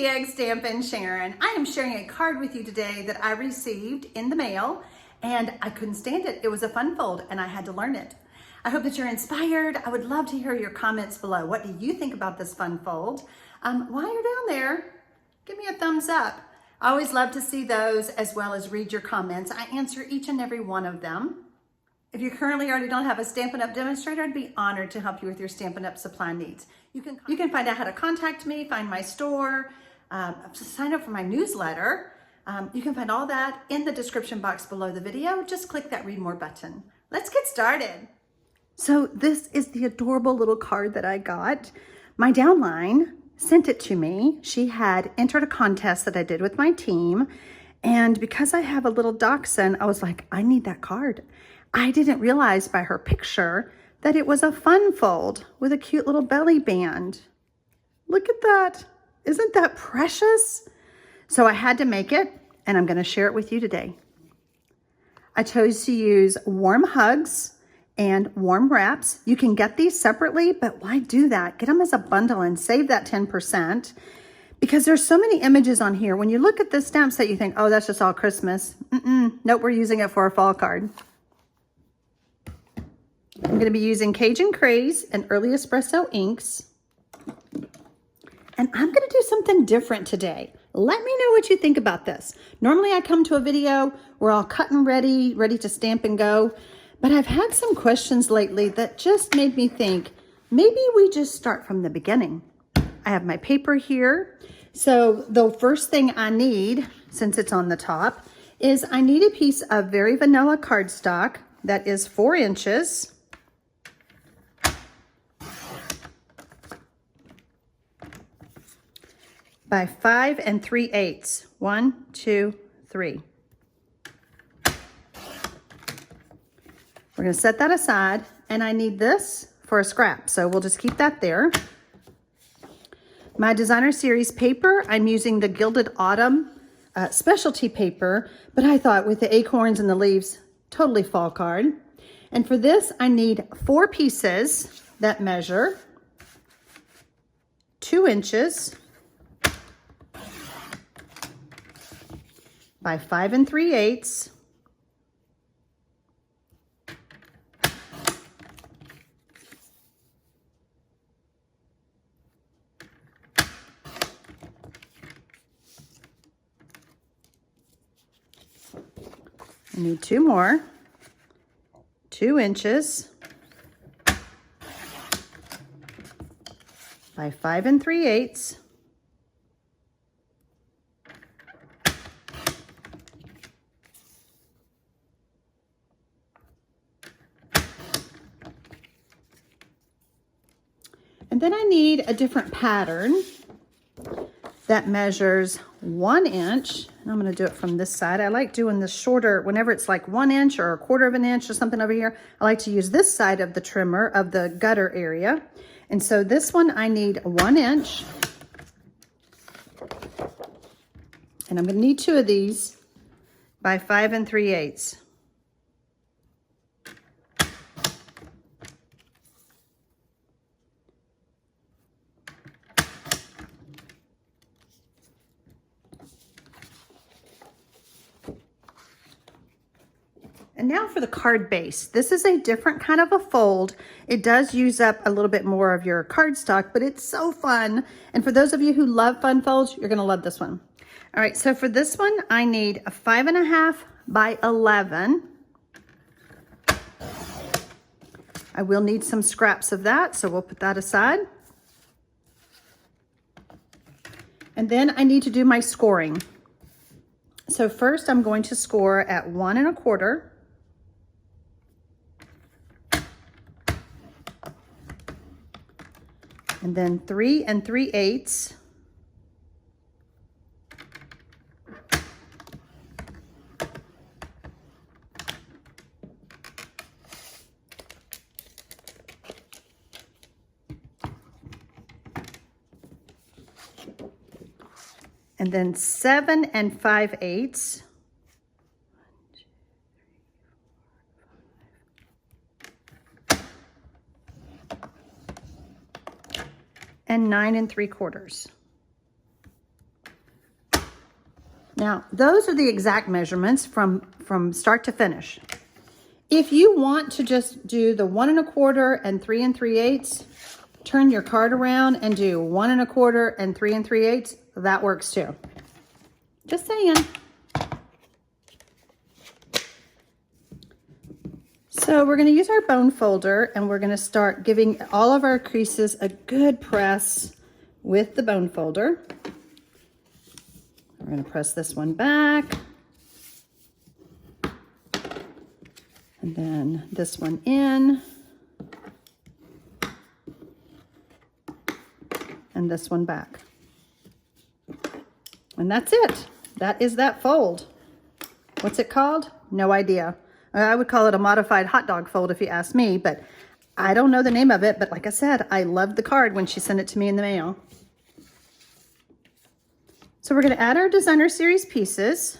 TxStampin Sharon. I am sharing a card with you today that I received in the mail and I couldn't stand it. It was a fun fold and I had to learn it. I hope that you're inspired. I would love to hear your comments below. What do you think about this fun fold? While you're down there, give me a thumbs up. I always love to see those as well as read your comments. I answer each and every one of them. If you currently already don't have a Stampin' Up! Demonstrator, I'd be honored to help you with your Stampin' Up! Supply needs. You can find out how to contact me, find my store, sign up for my newsletter. You can find all that in the description box below the video. Just click that read more button. Let's get started. So this is the adorable little card that I got. My downline sent it to me. She had entered a contest that I did with my team. And because I have a little dachshund, I was like, I need that card. I didn't realize by her picture that it was a fun fold with a cute little belly band. Look at that. Isn't that precious? So I had to make it, and I'm going to share it with you today. I chose to use warm hugs and warm wraps. You can get these separately, but why do that? Get them as a bundle and save that 10%. Because there's so many images on here. When you look at this stamp set, you think, oh, that's just all Christmas. Nope, we're using it for a fall card. I'm going to be using Cajun Craze and Early Espresso inks. And I'm going to do something different today. Let me know what you think about this. Normally I come to a video, we're all cut and ready to stamp and go. But I've had some questions lately that just made me think, maybe we just start from the beginning. I have my paper here. So the first thing I need, since it's on the top, is I need a piece of very vanilla cardstock that is 4 inches. By 5 3/8. 1, 2, 3. We're going to set that aside, and I need this for a scrap, so we'll just keep that there. My designer series paper, I'm using the Gilded Autumn specialty paper, but I thought with the acorns and the leaves, totally fall card. And for this, I need 4 pieces that measure 2 inches by 5 3/8. I need 2 more, 2 inches by 5 3/8. And then I need a different pattern that measures 1 inch. And I'm going to do it from this side. I like doing this shorter whenever it's like 1 inch or 1/4 of an inch or something over here. I like to use this side of the trimmer of the gutter area. And so this one I need 1 inch. And I'm going to need 2 of these by 5 3/8. And now for the card base. This is a different kind of a fold. It does use up a little bit more of your cardstock, but it's so fun. And for those of you who love fun folds, you're gonna love this one. All right, so for this one, I need a 5 1/2 by 11. I will need some scraps of that, so we'll put that aside. And then I need to do my scoring. So first I'm going to score at 1 1/4. And then 3 3/8. And then 7 5/8. And 9 3/4. Now, those are the exact measurements from start to finish. If you want to just do the 1 1/4 and 3 3/8, turn your card around and do 1 1/4 and 3 3/8. That works too. Just saying. So we're going to use our bone folder and we're going to start giving all of our creases a good press with the bone folder. We're going to press this one back. And then this one in. And this one back. And that's it. That is that fold. What's it called? No idea. I would call it a modified hot dog fold if you ask me, but I don't know the name of it. But like I said, I loved the card when she sent it to me in the mail. So we're going to add our designer series pieces.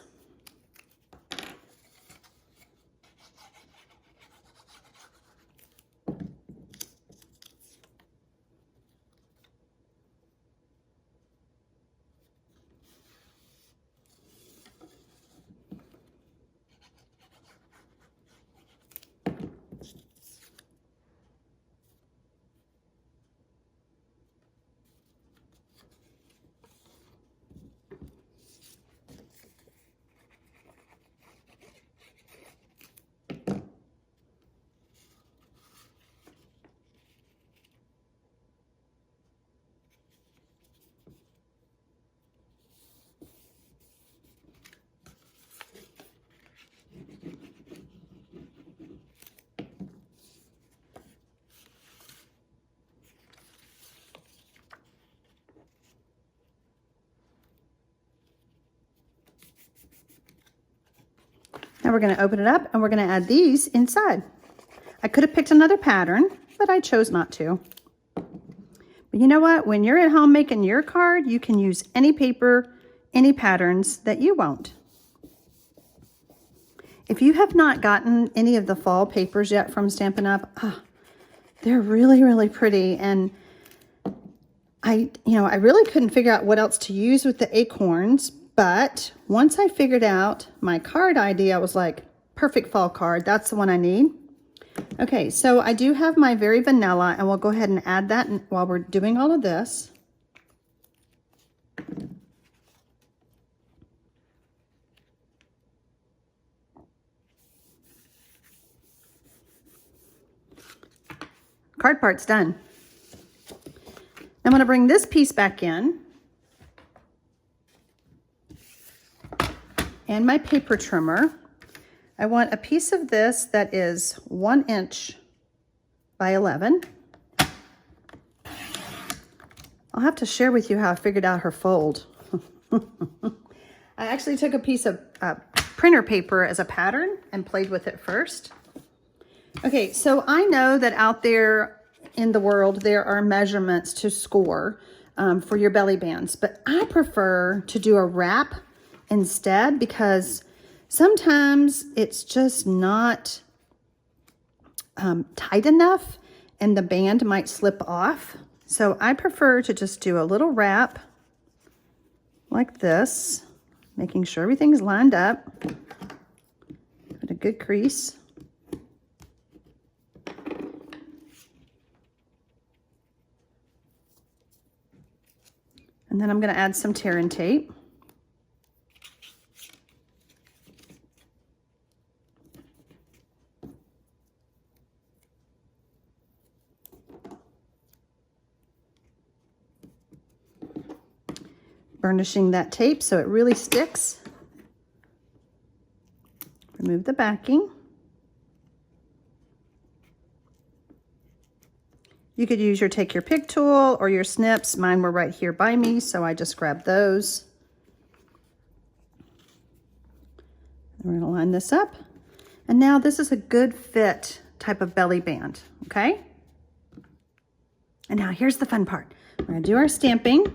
Now we're going to open it up and we're going to add these inside. I could have picked another pattern, but I chose not to. But you know what? When you're at home making your card, you can use any paper, any patterns that you want. If you have not gotten any of the fall papers yet from Stampin' Up, they're really, really pretty. And I really couldn't figure out what else to use with the acorns. But once I figured out my card idea, I was like, perfect fall card. That's the one I need. Okay, so I do have my very vanilla, and we'll go ahead and add that while we're doing all of this. Card part's done. I'm going to bring this piece back in. And my paper trimmer. I want a piece of this that is 1 inch by 11. I'll have to share with you how I figured out her fold. I actually took a piece of printer paper as a pattern and played with it first. Okay, so I know that out there in the world there are measurements to score for your belly bands, but I prefer to do a wrap instead because sometimes it's just not tight enough and the band might slip off. So I prefer to just do a little wrap like this, making sure everything's lined up. Put a good crease. And then I'm going to add some tear and tape. Burnishing that tape so it really sticks. Remove the backing. You could use take your pick tool or your snips. Mine were right here by me, so I just grabbed those. We're gonna line this up. And now this is a good fit type of belly band, okay? And now here's the fun part. We're gonna do our stamping.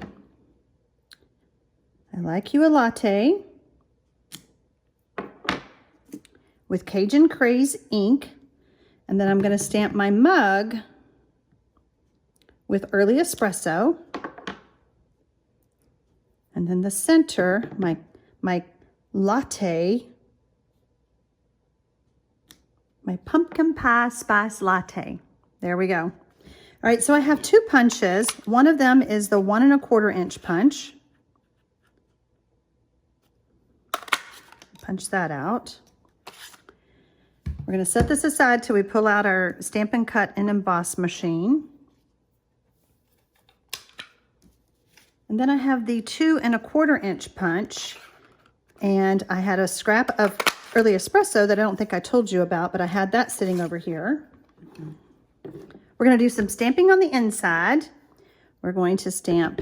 I like you a latte with Cajun Craze ink. And then I'm gonna stamp my mug with early espresso. And then the center, my latte, my pumpkin pie spice latte. There we go. All right, so I have 2 punches. One of them is the 1 1/4 inch punch. Punch that out. We're going to set this aside till we pull out our Stampin' Cut and Emboss machine. And then I have the 2 1/4 inch punch, and I had a scrap of early espresso that I don't think I told you about, but I had that sitting over here. We're going to do some stamping on the inside. We're going to stamp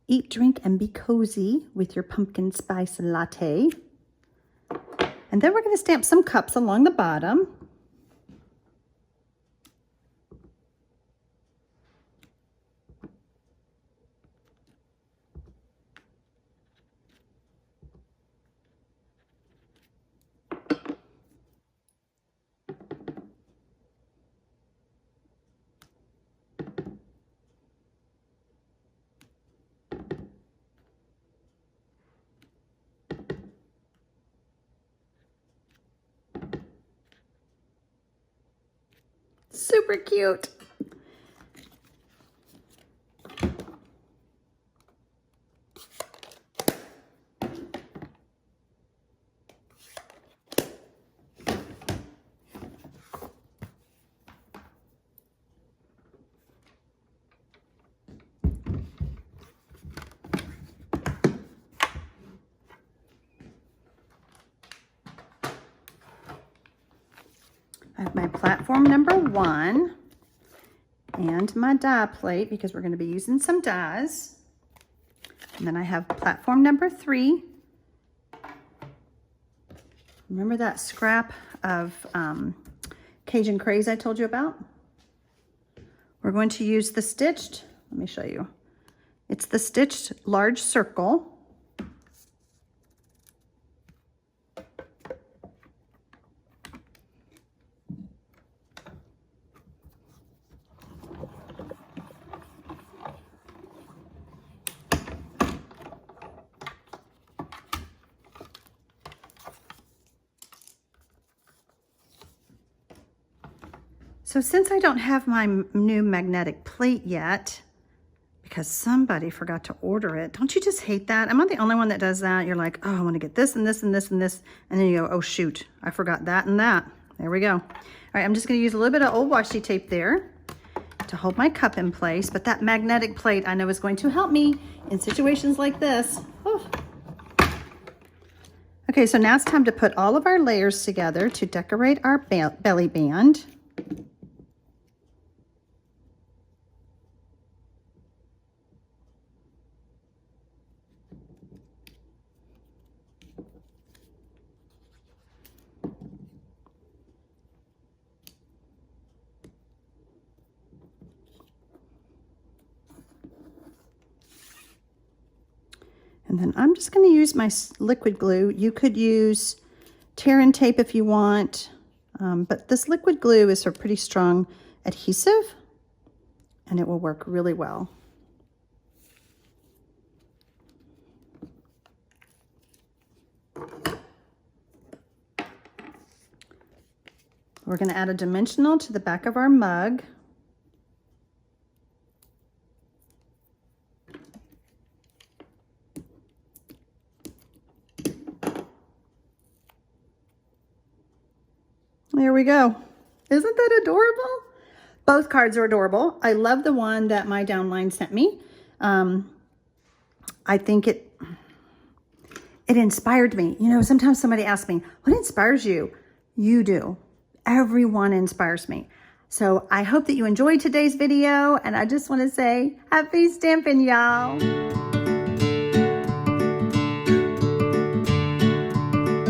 "Eat, drink, and be cozy with your pumpkin spice latte." And then we're going to stamp some cups along the bottom. Super cute. I have my platform number 1 and my die plate because we're going to be using some dies. And then I have platform number 3. Remember that scrap of Cajun Craze I told you about? We're going to use the stitched, let me show you. It's the stitched large circle. So since I don't have my new magnetic plate yet, because somebody forgot to order it, don't you just hate that? Am I the only one that does that? You're like, oh, I want to get this and this and this and this. And then you go, oh, shoot, I forgot that and that. There we go. All right, I'm just going to use a little bit of old washi tape there to hold my cup in place. But that magnetic plate I know is going to help me in situations like this. Oh. Okay, so now it's time to put all of our layers together to decorate our belly band. And then I'm just going to use my liquid glue. You could use tear-in tape if you want, but this liquid glue is a pretty strong adhesive, and it will work really well. We're going to add a dimensional to the back of our mug. There we go. Isn't that adorable? Both cards are adorable. I love the one that my downline sent me. I think it inspired me. You know, sometimes somebody asks me, what inspires you? You do. Everyone inspires me. So I hope that you enjoyed today's video, and I just want to say happy stamping, y'all.